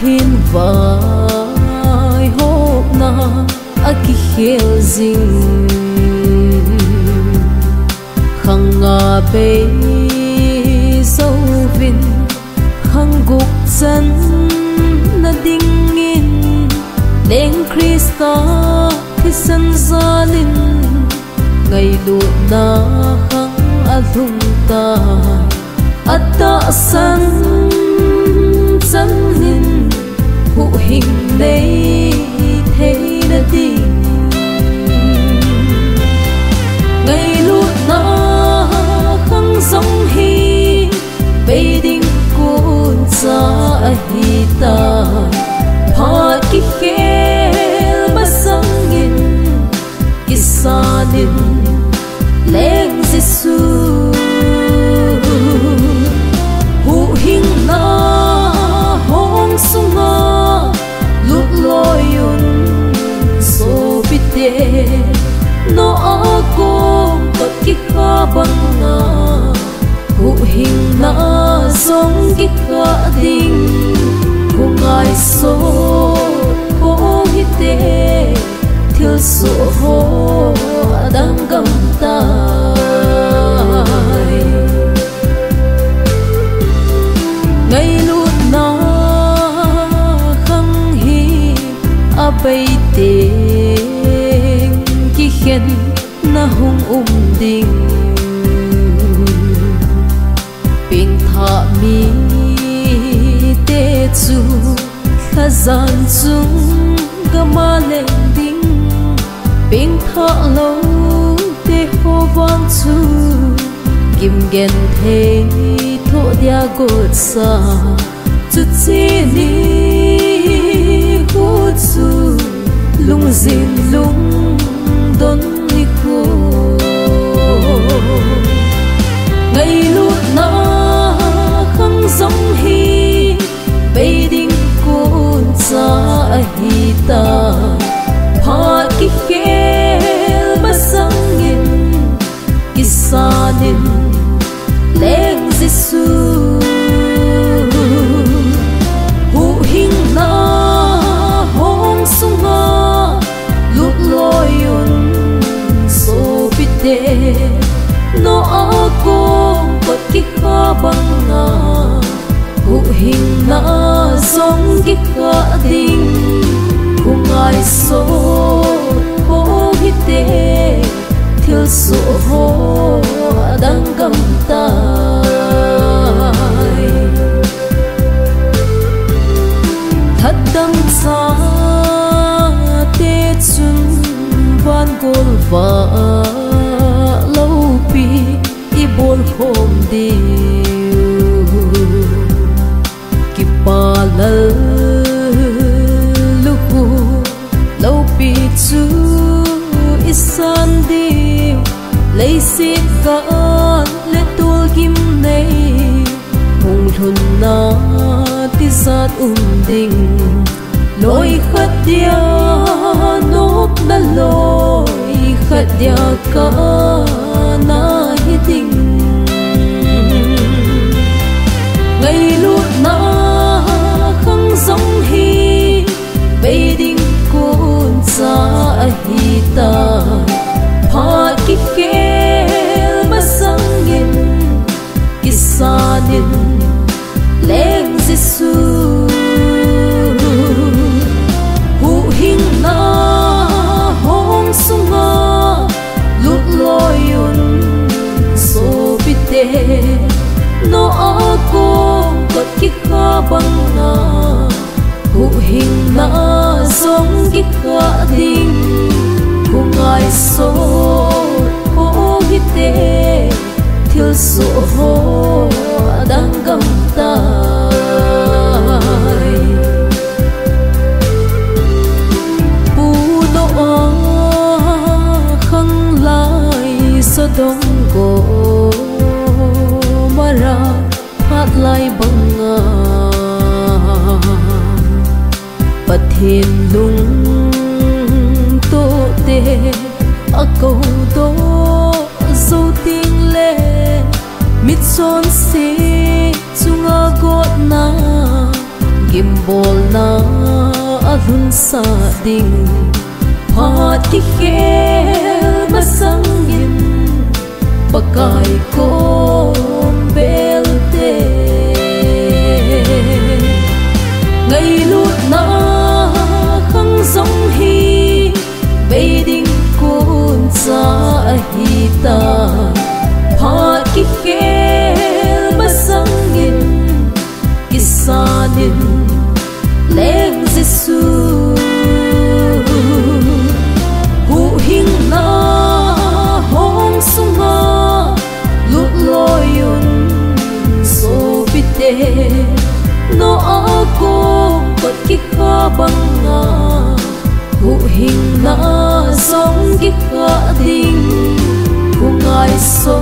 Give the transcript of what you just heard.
hin vai hop na aki khel zing khanga be sâu vin khang gục chân na ding in leng Krista khi san zalin ngày lu na khang alung ta ata san chân hin hụ hình đây thế đã đi ngày lu na khang giống hi bây đinh cuốn ra hi ta ha ki kel basangin kisanin leng Giêsu hu hình na hong sunga lut loyun so bite no ako kot ki kabanga hu hình na song ki ka ding kung ai so ko hite thiếu số ho đang cầm tay ngày lúc na khăng hi a bay tiếng ki khen na hung ding ping tha mi te chu khazan chung gama lên ding ping tha lâu te ho vang chu kim gen the tho dia god sa chu chi ni hu chu lung zin lung don ni ko ngày lúc na khang giống hi bây đinh cuốn ra hi ta ha ki kel basangin kisanin leng Giêsu hu hình na hong sunga lut loyun so bite no ako kot ki kabanga hu hình na song ki ka ding kung ai so ko hite thiếu số ho đang cầm tay thật đâm ra tê chung van gol và lâu pi i bol khom điều ki pa lal lu lâu pi chu isan điều lấy xịt gan lấy tua kim này hùng thuần na ti sát ding lối khát dia nốt na lối khát dia ka na hi ding ngày lúc na khăng giống hi bây đinh cuốn ra hi ta ha ki kel basangin kisanin leng Giêsu hu hình na hong sunga lut loyun so bite no ako kot ki kabanga hu hình na song ki ka ding kung ai so ko hite thiếu số ho đang cầm tay pu no khăng lai so dong go mara hát lai banga pathin lung to te a câu to dâu tiếng lệ mít son xí chung a gót na kim bol na adun sa ding phat ki khel masangin pakai ko belte ngày lut na khang song hi beiding kun sa hi ta phat ki khel masangin kisanin leng Giêsu hu hing na hong sunga lut loyun so bite no ako pat ki kha banga hu hing na song ki kha ding hu ngai so